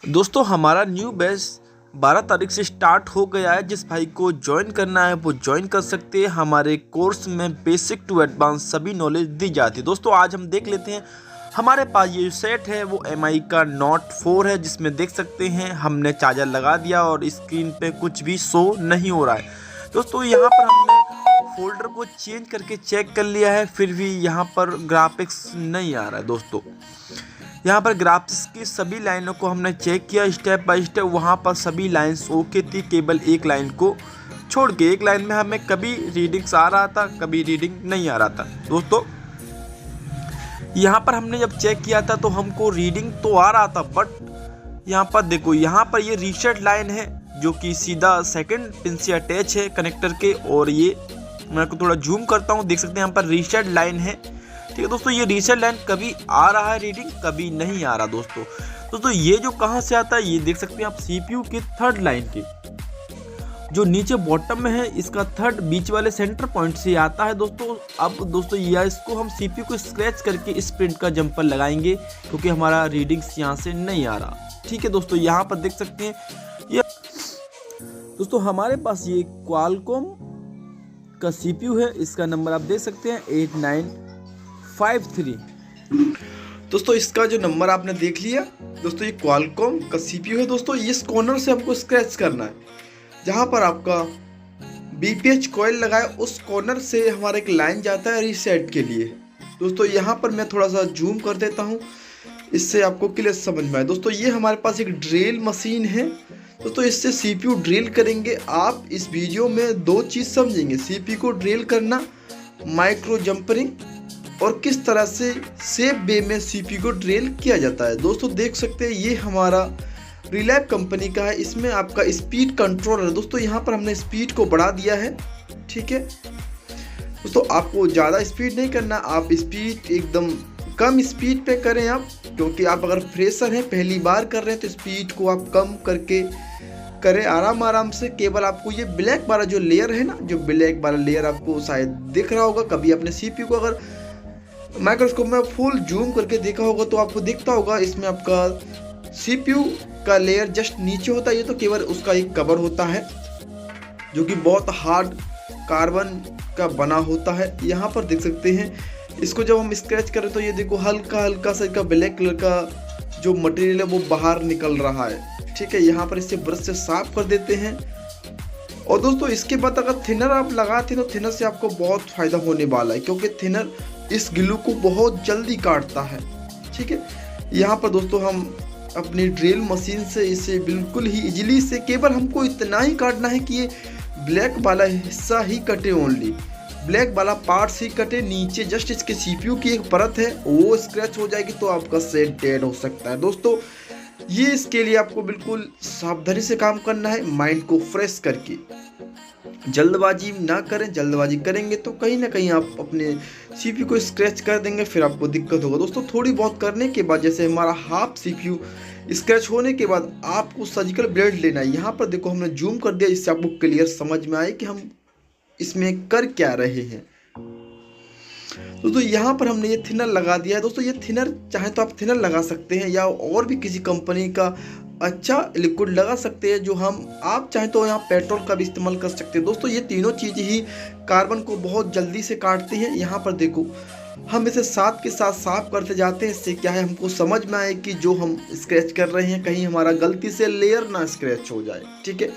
दोस्तों हमारा new batch 12 तारीख से स्टार्ट हो गया है। जिस भाई को ज्वाइन करना है वो ज्वाइन कर सकते हैं। हमारे कोर्स में बेसिक टू एडवांस सभी नॉलेज दी जाती है। दोस्तों आज हम देख लेते हैं, हमारे पास ये सेट है वो MI का Note 4 है, जिसमें देख सकते हैं हमने चार्जर लगा दिया और स्क्रीन पे कुछ भी शो नहीं हो रहा है। दोस्तों यहाँ पर हमने फोल्डर को चेंज करके चेक कर लिया है, फिर भी यहाँ पर ग्राफिक्स नहीं आ रहा है। दोस्तों यहाँ पर ग्राफिक्स की सभी लाइनों को हमने चेक किया स्टेप बाय स्टेप, वहाँ पर सभी लाइंस ओके थी, केवल एक लाइन को छोड़ के। एक लाइन में हमें कभी रीडिंग्स आ रहा था, कभी रीडिंग नहीं आ रहा था। दोस्तों यहाँ पर हमने जब चेक किया था तो हमको रीडिंग तो आ रहा था, बट यहाँ पर देखो, यहाँ पर ये रीसेट लाइन है जो कि सीधा सेकंड पिन से अटैच है कनेक्टर के। और ये मैं को थोड़ा जूम करता हूँ, देख सकते हैं यहाँ पर रीसेट लाइन है। ठीक है दोस्तों, ये रीसेट लाइन कभी आ रहा है रीडिंग, कभी नहीं आ रहा। दोस्तों ये जो कहाँ से आता है, ये देख सकते हैं आप CPU की थर्ड लाइन की जो नीचे बॉटम में है, इसका थर्ड बीच वाले सेंटर पॉइंट से आता है। दोस्तों अब दोस्तों यह इसको हम CPU को स्क्रैच करके इस प्रिंट का जंपर लगाएंगे, क्योंकि हमारा रीडिंग्स यहाँ से नहीं आ रहा। ठीक है दोस्तों, यहाँ पर देख सकते हैं ये दोस्तों हमारे पास ये क्वालकॉम का CPU है, इसका नंबर आप देख सकते हैं 8953। दोस्तों इसका जो नंबर आपने देख लिया, दोस्तों ये क्वालकॉम का CPU है। दोस्तों इस कॉर्नर से हमको स्क्रैच करना है, जहाँ पर आपका BPH कॉइल लगा है उस कॉर्नर से हमारा एक लाइन जाता है रीसेट के लिए। दोस्तों यहाँ पर मैं थोड़ा सा जूम कर देता हूँ, इससे आपको क्लियर समझ में आए। दोस्तों ये हमारे पास एक ड्रिल मशीन है। दोस्तों इससे CPU ड्रिल करेंगे। आप इस वीडियो में दो चीज़ समझेंगे, CPU को ड्रिल करना, माइक्रो जंपरिंग, और किस तरह से सेफ वे में CPU को ड्रिल किया जाता है। दोस्तों देख सकते हैं ये हमारा रिलैप कंपनी का है, इसमें आपका स्पीड कंट्रोल है। दोस्तों यहाँ पर हमने स्पीड को बढ़ा दिया है। ठीक है दोस्तों, आपको ज़्यादा स्पीड नहीं करना, आप स्पीड एकदम कम स्पीड पे करें आप, क्योंकि आप अगर फ्रेशर हैं, पहली बार कर रहे हैं, तो स्पीड को आप कम करके करें आराम आराम से। केवल आपको ये ब्लैक वाला जो लेयर है ना, जो ब्लैक वाला लेयर आपको शायद दिख रहा होगा। कभी अपने CPU को अगर माइक्रोस्कोप में फुल जूम करके देखा होगा तो आपको दिखता होगा, इसमें आपका CPU का लेयर जस्ट नीचे होता है। ये तो केवल उसका एक कवर होता है जो कि बहुत हार्ड कार्बन का बना होता है। यहाँ पर देख सकते हैं, इसको जब हम स्क्रैच करें तो ये देखो हल्का हल्का सा इसका ब्लैक कलर का जो मटेरियल है वो बाहर निकल रहा है। ठीक है, यहाँ पर इससे ब्रश से साफ कर देते हैं। और दोस्तों इसके बाद अगर थिनर आप लगाते हैं तो थिनर से आपको बहुत फ़ायदा होने वाला है, क्योंकि थिनर इस ग्लू को बहुत जल्दी काटता है। ठीक है, यहाँ पर दोस्तों हम अपनी ड्रिल मशीन से इसे बिल्कुल ही इजीली से, केवल हमको इतना ही काटना है कि ये ब्लैक वाला हिस्सा ही कटे, ओनली ब्लैक वाला पार्ट्स ही कटे। नीचे जस्ट इसके CPU की एक परत है, वो स्क्रैच हो जाएगी तो आपका सेट डेड हो सकता है। दोस्तों ये इसके लिए आपको बिल्कुल सावधानी से काम करना है, माइंड को फ्रेश करके। जल्दबाजी ना करें, जल्दबाजी करेंगे तो कहीं ना कहीं आप अपने CPU को स्क्रैच कर देंगे, फिर आपको दिक्कत होगा। दोस्तों थोड़ी बहुत करने के बाद, जैसे हमारा हाफ CPU स्क्रैच होने के बाद, आपको सर्जिकल ब्लेड लेना है। यहाँ पर देखो हमने जूम कर दिया, इससे आपको क्लियर समझ में आए कि हम इसमें कर क्या रहे हैं। दोस्तों यहाँ पर हमने ये थिनर लगा दिया है। दोस्तों ये थिनर चाहे तो आप थिनर लगा सकते हैं, या और भी किसी कंपनी का अच्छा लिक्विड लगा सकते हैं, जो आप चाहें तो यहाँ पेट्रोल का भी इस्तेमाल कर सकते हैं। दोस्तों ये तीनों चीज़ ही कार्बन को बहुत जल्दी से काटती हैं। यहाँ पर देखो हम इसे साथ के साथ साफ करते जाते हैं, इससे क्या है हमको समझ में आए कि जो हम स्क्रैच कर रहे हैं कहीं हमारा गलती से लेयर ना स्क्रैच हो जाए। ठीक है,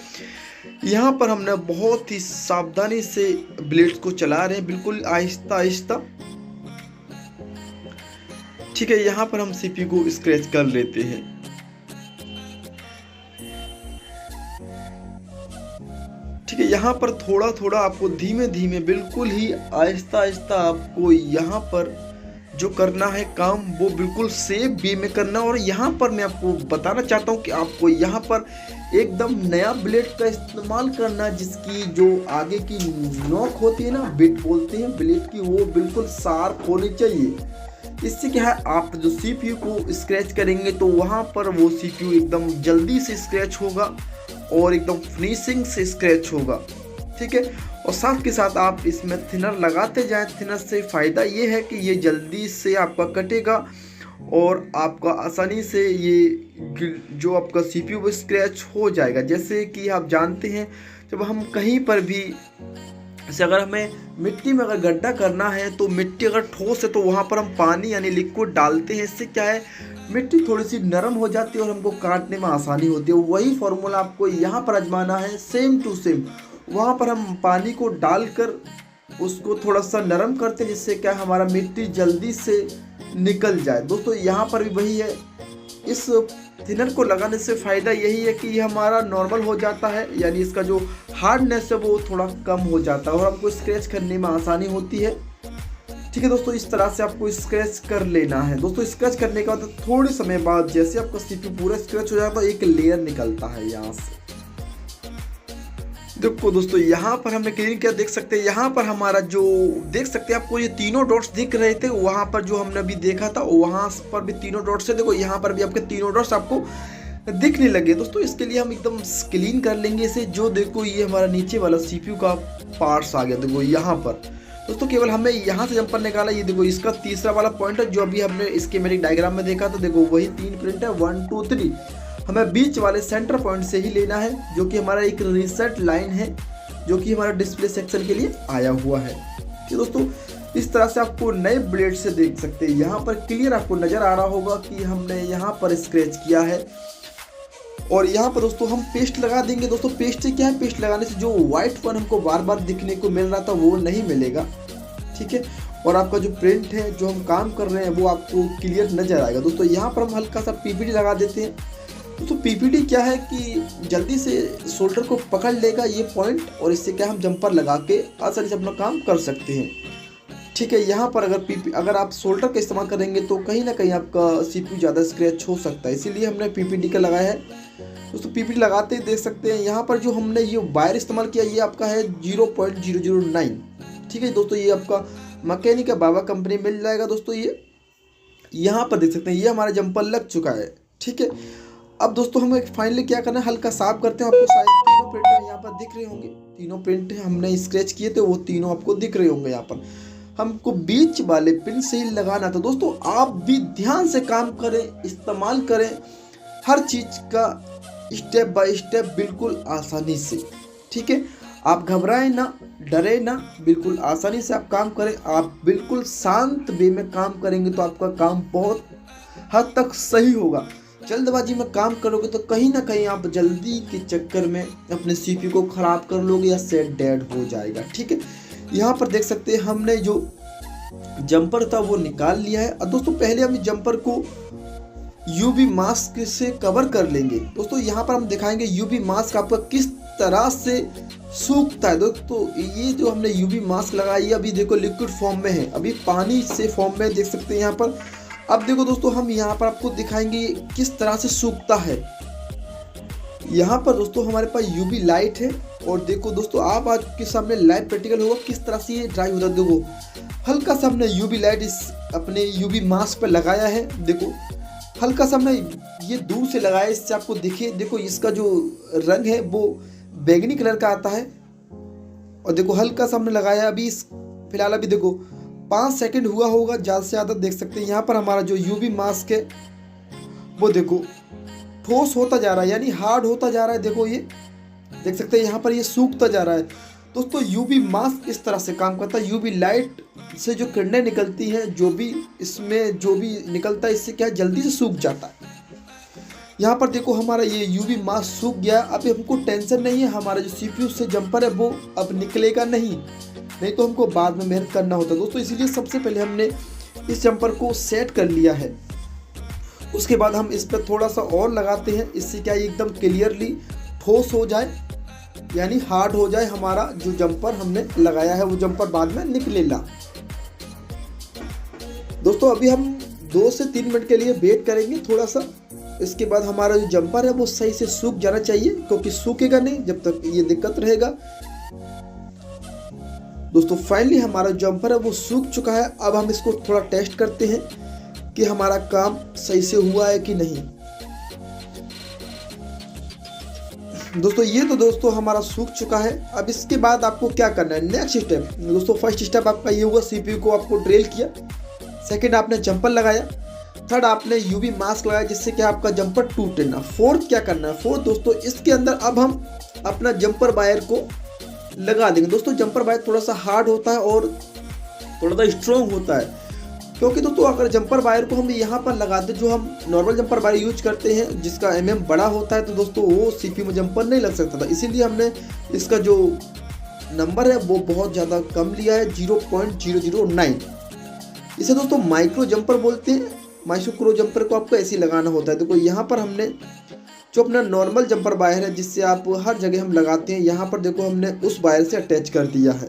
यहाँ पर हमने बहुत ही सावधानी से ब्लेड्स को चला रहे हैं, बिल्कुल आहिस्ता आहिस्ता। ठीक है, यहाँ पर हम CPU को स्क्रैच कर लेते हैं। ठीक है, यहाँ पर थोड़ा थोड़ा आपको धीमे धीमे, बिल्कुल ही आहिस्ता आहिस्ता आपको यहाँ पर जो करना है काम, वो बिल्कुल सेफ वे में करना। और यहाँ पर मैं आपको बताना चाहता हूँ कि आपको यहाँ पर एकदम नया ब्लेड का इस्तेमाल करना, जिसकी जो आगे की नोक होती है ना, बिट बोलते हैं ब्लेड की, वो बिल्कुल शार्प होनी चाहिए। इससे क्या है, आप जो CPU को स्क्रैच करेंगे तो वहाँ पर वो CPU एकदम जल्दी से स्क्रैच होगा और एकदम फिनिशिंग से स्क्रैच होगा। ठीक है, और साथ के साथ आप इसमें थिनर लगाते जाएं। थिनर से फ़ायदा ये है कि ये जल्दी से आपका कटेगा और आपका आसानी से ये जो आपका सीपीयू वो स्क्रैच हो जाएगा। जैसे कि आप जानते हैं जब हम कहीं पर भी, जैसे अगर हमें मिट्टी में अगर गड्ढा करना है तो मिट्टी अगर ठोस है तो वहाँ पर हम पानी यानी लिक्विड डालते हैं। इससे क्या है, मिट्टी थोड़ी सी नरम हो जाती है और हमको काटने में आसानी होती है। वही फॉर्मूला आपको यहाँ पर आजमाना है, सेम टू सेम। वहाँ पर हम पानी को डालकर उसको थोड़ा सा नरम करते हैं, जिससे क्या हमारा मिट्टी जल्दी से निकल जाए। दोस्तों यहाँ पर भी वही है, इस थिनर को लगाने से फ़ायदा यही है कि ये हमारा नॉर्मल हो जाता है, यानी इसका जो हार्डनेस है वो थोड़ा कम हो जाता है और हमको स्क्रैच करने में आसानी होती है। ठीक है दोस्तों, इस तरह से आपको स्क्रैच कर लेना है। दोस्तों स्क्रैच करने के बाद थोड़े समय बाद जैसे आपका सीपीयू पूरा स्क्रैच हो जाता है तो एक लेयर निकलता है यहाँ से। देखो दोस्तों यहाँ पर हमने क्लीन किया, देख सकते हैं यहाँ पर हमारा जो देख सकते हैं आपको ये तीनों डॉट्स दिख रहे थे, वहाँ पर जो हमने अभी देखा था वहाँ पर भी तीनों डॉट्स है। देखो यहाँ पर भी आपके तीनों डॉट्स आपको दिखने लगे। दोस्तों इसके लिए हम एकदम क्लीन कर लेंगे इसे। जो देखो ये हमारा नीचे वाला सीपीयू का पार्ट्स आ गया, देखो यहाँ पर। दोस्तों केवल हमें यहाँ से जंपर निकाला, ये देखो इसका तीसरा वाला पॉइंट है जो अभी हमने स्कीमेटिक डायग्राम में देखा था। देखो वही 3 प्रिंट है, 1 2 3। हमें बीच वाले सेंटर पॉइंट से ही लेना है, जो कि हमारा एक रीसेट लाइन है जो कि हमारा डिस्प्ले सेक्शन के लिए आया हुआ है। कि दोस्तों इस तरह से आपको नए ब्लेड से देख सकते हैं, यहाँ पर क्लियर आपको नज़र आ रहा होगा कि हमने यहाँ पर स्क्रैच किया है। और यहाँ पर दोस्तों हम पेस्ट लगा देंगे। दोस्तों पेस्ट से क्या है, पेस्ट लगाने से जो व्हाइट वन हमको बार बार दिखने को मिल रहा था वो नहीं मिलेगा। ठीक है, और आपका जो प्रिंट है जो हम काम कर रहे हैं वो आपको क्लियर नजर आएगा। दोस्तों यहाँ पर हम हल्का सा पीपीटी लगा देते हैं। दोस्तों पीपीटी क्या है कि जल्दी से शोल्डर को पकड़ लेगा ये पॉइंट, और इससे क्या हम जंपर लगा के आसानी से अपना काम कर सकते हैं। ठीक है, यहाँ पर अगर आप शोल्डर का इस्तेमाल करेंगे तो कहीं ना कहीं आपका सीपीयू ज़्यादा स्क्रैच हो सकता है, इसीलिए हमने पीपीटी का लगाया है। दोस्तों पीपीटी लगाते ही देख सकते हैं यहाँ पर जो हमने ये वायर इस्तेमाल किया ये आपका है 0.009। ठीक है दोस्तों, ये आपका मैकेनिका बाबा कंपनी मिल जाएगा। दोस्तों ये यहाँ पर देख सकते हैं ये हमारा जंपर लग चुका है। ठीक है, अब दोस्तों हमें फाइनली क्या करना है, हल्का साफ करते हैं। आपको शायद तीनों प्रिंट यहाँ पर दिख रहे होंगे, तीनों प्रिंट हमने स्क्रैच किए थे वो तीनों आपको दिख रहे होंगे। यहाँ पर हमको बीच वाले पिन से ही लगाना था। दोस्तों आप भी ध्यान से काम करें, इस्तेमाल करें हर चीज़ का स्टेप बाय स्टेप, बिल्कुल आसानी से। ठीक है, आप घबराएं ना, डरे ना, बिल्कुल आसानी से आप काम करें। आप बिल्कुल शांत वे में काम करेंगे तो आपका काम बहुत हद तक सही होगा। जल्दबाजी में काम करोगे तो कहीं ना कहीं आप जल्दी के चक्कर में अपने सीपीयू को ख़राब कर लोगे या सेट डेड हो जाएगा। ठीक है, यहाँ पर देख सकते हैं हमने जो जंपर था वो निकाल लिया है। और दोस्तों पहले हम जंपर को यूवी मास्क से कवर कर लेंगे। दोस्तों यहाँ पर हम दिखाएंगे यूवी मास्क आपका किस तरह से सूखता है। दोस्तों ये जो हमने यूवी मास्क लगाई है अभी देखो लिक्विड फॉर्म में है, अभी पानी से फॉर्म में देख सकते हैं यहाँ पर। अब देखो दोस्तों हम यहाँ पर आपको दिखाएंगे किस तरह से सूखता है। यहाँ पर दोस्तों हमारे पास यूवी लाइट है और देखो दोस्तों आप आज के सामने लाइव प्रैक्टिकल होगा किस तरह से ये ड्राई होता है। देखो हल्का सा हमने यूवी लाइट इस अपने यूवी मास्क पर लगाया है। देखो हल्का सा हमने ये दूर से लगाया, इससे आपको दिखे। देखो इसका जो रंग है वो बैगनी कलर का आता है। और देखो हल्का सा हमने लगाया, अभी फिलहाल अभी देखो 5 सेकंड हुआ होगा, ज़्यादा से ज़्यादा। देख सकते हैं यहाँ पर हमारा जो यूवी मास्क है वो देखो ठोस होता जा रहा है, यानी हार्ड होता जा रहा है। देखो ये देख सकते हैं यहाँ पर ये सूखता जा रहा है। दोस्तों यूवी मास्क इस तरह से काम करता है। यूवी लाइट से जो किरणें निकलती हैं, जो भी इसमें जो भी निकलता है, इससे क्या है जल्दी से सूख जाता है। यहाँ पर देखो हमारा ये यूवी मास्क सूख गया। अभी हमको टेंशन नहीं है, हमारा जो सीपीयू से जंपर है वो अब निकलेगा नहीं तो हमको बाद में मेहनत करना होता है। दोस्तों इसीलिए सबसे पहले हमने इस जंपर को सेट कर लिया है। उसके बाद हम इस पर थोड़ा सा और लगाते हैं, इससे क्या एकदम क्लियरली ठोस हो जाए, यानी हार्ड हो जाए। हमारा जो जंपर हमने लगाया है वो जंपर बाद में निकलेगा। दोस्तों अभी हम 2 से 3 मिनट के लिए वेट करेंगे थोड़ा सा। इसके बाद हमारा जो जंपर है वो सही से सूख जाना चाहिए, क्योंकि सूखेगा नहीं जब तक ये दिक्कत रहेगा। दोस्तों फाइनली हमारा जंपर है वो सूख चुका है। अब हम इसको थोड़ा टेस्ट करते हैं कि हमारा काम सही से हुआ है कि नहीं। दोस्तों ये तो दोस्तों हमारा सूख चुका है। अब इसके बाद आपको क्या करना है, नेक्स्ट स्टेप। दोस्तों फर्स्ट स्टेप आपका ये हुआ, सीपीयू को आपको ड्रिल किया। सेकंड आपने जंपर लगाया। थर्ड आपने यूवी मास्क लगाया जिससे कि आपका जंपर टूटे ना। फोर्थ क्या करना है, फोर्थ दोस्तों इसके अंदर अब हम अपना जंपर वायर को लगा देंगे। दोस्तों जंपर वायर थोड़ा सा हार्ड होता है और थोड़ा सा स्ट्रॉन्ग होता है, क्योंकि दोस्तों अगर जंपर वायर को हम यहाँ पर लगाते, जो हम नॉर्मल जंपर वायर यूज करते हैं जिसका बड़ा होता है, तो दोस्तों वो सीपीयू में जंपर नहीं लग सकता था। इसीलिए हमने इसका जो नंबर है वो बहुत ज़्यादा कम लिया है, 0.009। इसे दोस्तों माइक्रो जंपर बोलते हैं। माइक्रो जंपर को आपको ऐसे ही लगाना होता है। देखो यहाँ पर हमने जो अपना नॉर्मल जंपर वायर है जिससे आप हर जगह हम लगाते हैं, यहाँ पर देखो हमने उस वायर से अटैच कर दिया है।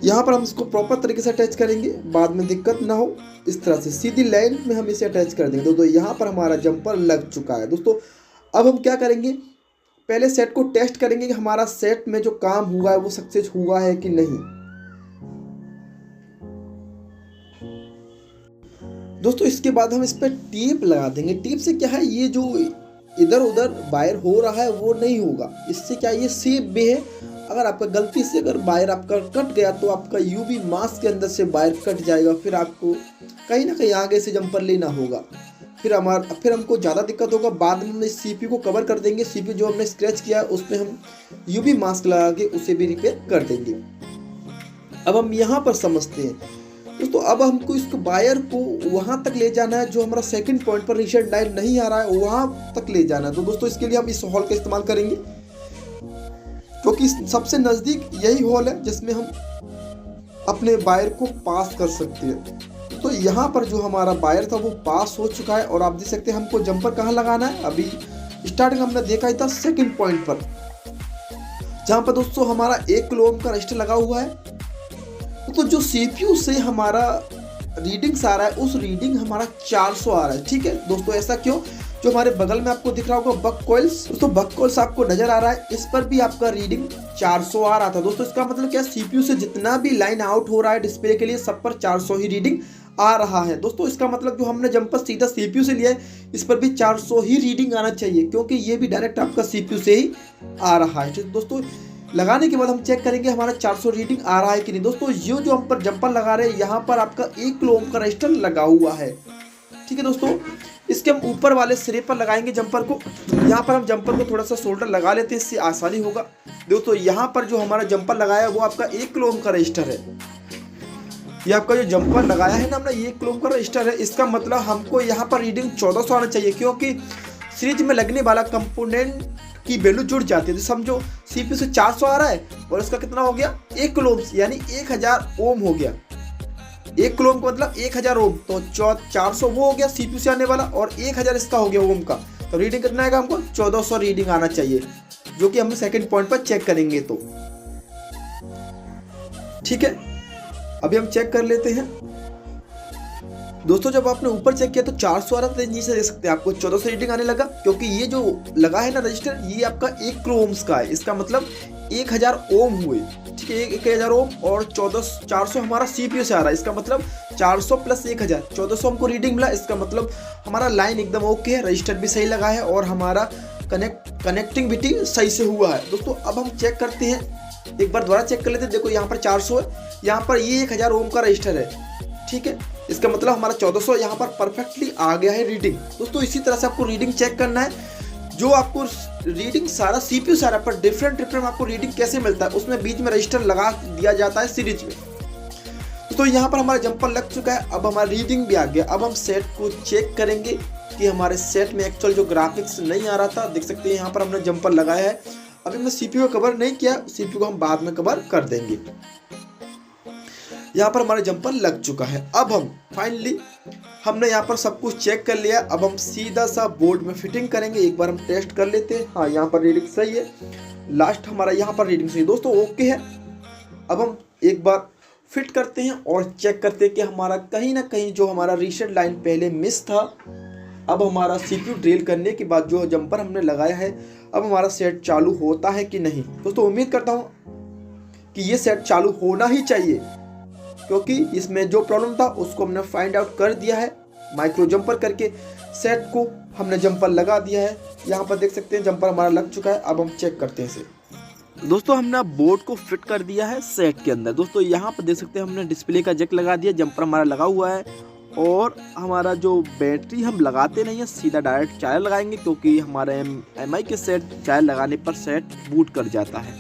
यहाँ पर हम इसको प्रॉपर तरीके से अटैच करेंगे, बाद में दिक्कत ना हो। इस तरह से सीधी लाइन में हम इसे अटैच कर देंगे। दोस्तों यहाँ पर हमारा जंपर लग चुका है। दोस्तों अब हम क्या करेंगे, पहले सेट को टेस्ट करेंगे कि हमारा सेट में जो काम हुआ है वो सक्सेस हुआ है कि नहीं। दोस्तों इसके बाद हम इस पर टेप लगा देंगे। टेप से क्या है, ये जो इधर उधर वायर हो रहा है वो नहीं होगा। इससे क्या ये सेफ भी है। अगर आपका गलती से अगर वायर आपका कट गया तो आपका यूवी मास्क के अंदर से वायर कट जाएगा, फिर आपको कहीं ना कहीं आगे से जंपर लेना होगा, फिर हमको ज़्यादा दिक्कत होगा। बाद में हम इस सीपीयू को कवर कर देंगे। सीपीयू जो हमने स्क्रैच किया है उसमें हम यूवी मास्क लगा के उसे भी रिपेयर कर देंगे। अब हम यहाँ पर समझते हैं दोस्तों, अब हमको इस वायर को वहाँ तक ले जाना है जो हमारा सेकंड पॉइंट पर रीसेट लाइन नहीं आ रहा है, वहाँ तक ले जाना है। तो दोस्तों इसके लिए हम इस हॉल का इस्तेमाल करेंगे, क्योंकि सबसे नज़दीक यही हॉल है जिसमें हम अपने वायर को पास कर सकते हैं। तो यहाँ पर जो हमारा वायर था वो पास हो चुका है और आप देख सकते हैं हमको जंपर कहाँ लगाना है। अभी स्टार्टिंग हमने देखा ही था सेकंड पॉइंट पर, जहाँ पर दोस्तों हमारा 1 किलो ओम का रजिस्टर लगा हुआ है। तो जो सीपीयू से हमारा रीडिंग्स आ रहा है उस रीडिंग हमारा 400 आ रहा है। ठीक है दोस्तों, ऐसा क्यों? जो हमारे बगल में आपको दिख रहा होगा बक कॉइल्स, दोस्तों बक कॉइल्स आपको नजर आ रहा है, इस पर भी आपका रीडिंग 400 आ रहा था। दोस्तों इसका मतलब क्या, सीपीयू से जितना भी लाइन आउट हो रहा है डिस्प्ले के लिए सब पर 400 ही रीडिंग आ रहा है। दोस्तों इसका मतलब जो हमने जंपर सीधा सीपीयू से लिया है इस पर भी 400 ही रीडिंग आना चाहिए, क्योंकि ये भी डायरेक्ट आपका सीपीयू से ही आ रहा है। दोस्तों लगाने के बाद हम चेक करेंगे हमारा 400 रीडिंग आ रहा है कि नहीं। दोस्तों ये जो हम पर जंपर लगा रहे हैं यहाँ पर आपका 1 किलो ओम का रजिस्टर लगा हुआ है। ठीक है दोस्तों, इसके हम ऊपर वाले सिरे पर लगाएंगे जंपर को। यहाँ पर हम जंपर को थोड़ा सा शोल्डर लगा लेते हैं, इससे आसानी होगा। दोस्तों यहाँ पर जो हमारा जंपर लगाया है वो आपका 1 किलो ओम का रजिस्टर है। ये आपका जो जंपर लगाया है ना हमने, ये 1 किलो ओम का रजिस्टर है। इसका मतलब हमको यहाँ पर रीडिंग 1400 आना चाहिए, क्योंकि सीरीज में लगने वाला कंपोनेंट की वैल्यू जुड़ जाती है। तो समझो सीपीयू से 400 आ रहा है और इसका कितना हो गया, 1 किलो ओम, यानी 1000 ओम हो गया। 1 किलो ओम का मतलब 1000 ओम, तो 400 वो हो गया सीपीयू से आने वाला और 1000 इसका हो गया ओम का। तो रीडिंग कितना आएगा, हमको 1400 रीडिंग आना चाहिए, जो कि हम सेकंड पॉइंट पर चेक करेंगे। तो ठीक है, अभी हम चेक कर लेते हैं। दोस्तों जब आपने ऊपर चेक किया तो 400 आ रहा था, नीचे देख सकते हैं आपको 1400 रीडिंग आने लगा, क्योंकि ये जो लगा है ना रजिस्टर ये आपका 1 किलो ओम्स का है। इसका मतलब 1000 ओम हुए। ठीक है, 1000 ओम और 400 हमारा सीपीयू से आ रहा है। इसका मतलब 400 प्लस 1000 1400 हमको रीडिंग मिला। इसका मतलब हमारा लाइन एकदम ओके है, रजिस्टर भी सही लगा है और हमारा कनेक्टिविटी सही से हुआ है। दोस्तों अब हम चेक करते हैं, एक बार दोबारा चेक कर लेते हैं। देखो यहाँ पर 400 है, यहाँ पर ये 1000 ओम का रजिस्टर है। ठीक है, इसका मतलब हमारा 1400 यहाँ पर परफेक्टली आ गया है रीडिंग। दोस्तों इसी तरह से आपको रीडिंग चेक करना है। जो आपको रीडिंग सारा सीपीयू सारा पर डिफरेंट आपको रीडिंग कैसे मिलता है, उसमें बीच में रजिस्टर लगा दिया जाता है सीरीज में। तो यहाँ पर हमारा जंपर लग चुका है, अब हमारा रीडिंग भी आ गया। अब हम सेट को चेक करेंगे कि हमारे सेट में एक्चुअल जो ग्राफिक्स नहीं आ रहा था, देख सकते हैं यहाँ पर हमने जंपर लगाया है। अभी हमने सीपीयू को कवर नहीं किया, सीपीयू को हम बाद में कवर कर देंगे। यहाँ पर हमारा जंपर लग चुका है। अब हम फाइनली हमने यहाँ पर सब कुछ चेक कर लिया। अब हम सीधा सा बोर्ड में फिटिंग करेंगे। एक बार हम टेस्ट कर लेते हैं। हाँ, यहाँ पर रीडिंग सही है, लास्ट हमारा यहाँ पर रीडिंग सही दोस्तों ओके है। अब हम एक बार फिट करते हैं और चेक करते हैं कि हमारा कहीं ना कहीं जो हमारा रीसेट लाइन पहले मिस था, अब हमारा सीपीयू ड्रिल करने के बाद जो जंपर हमने लगाया है अब हमारा सेट चालू होता है कि नहीं। दोस्तों उम्मीद करता हूँ कि ये सेट चालू होना ही चाहिए, क्योंकि इसमें जो प्रॉब्लम था उसको हमने फाइंड आउट कर दिया है। माइक्रो जंपर करके सेट को हमने जंपर लगा दिया है। यहाँ पर देख सकते हैं जंपर हमारा लग चुका है। अब हम चेक करते हैं इसे। दोस्तों हमने बोर्ड को फिट कर दिया है सेट के अंदर। दोस्तों यहाँ पर देख सकते हैं हमने डिस्प्ले का जैक लगा दिया, जंपर हमारा लगा हुआ है और हमारा जो बैटरी हम लगाते नहीं है, सीधा डायरेक्ट चार्जर लगाएंगे, क्योंकि हमारे MI के सेट चार्जर लगाने पर सेट बूट कर जाता है।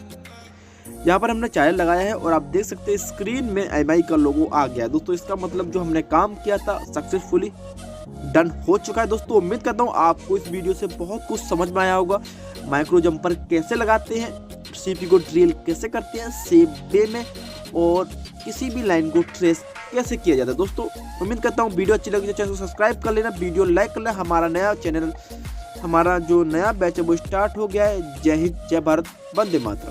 यहाँ पर हमने चार्जर लगाया है और आप देख सकते हैं स्क्रीन में MI का लोगो आ गया है। दोस्तों इसका मतलब जो हमने काम किया था सक्सेसफुली डन हो चुका है। दोस्तों उम्मीद करता हूँ आपको इस वीडियो से बहुत कुछ समझ में आया होगा। माइक्रो जंपर कैसे लगाते हैं, CPU को ड्रिल कैसे करते हैं सेफ वे में, और किसी भी लाइन को ट्रेस कैसे किया जाता है। दोस्तों उम्मीद करता हूँ वीडियो अच्छी लगी तो चैनल को सब्सक्राइब कर लेना, वीडियो लाइक कर लेना। हमारा नया चैनल, हमारा जो नया बैच है वो स्टार्ट हो गया है। जय हिंद, जय भारत, वंदे मातरम।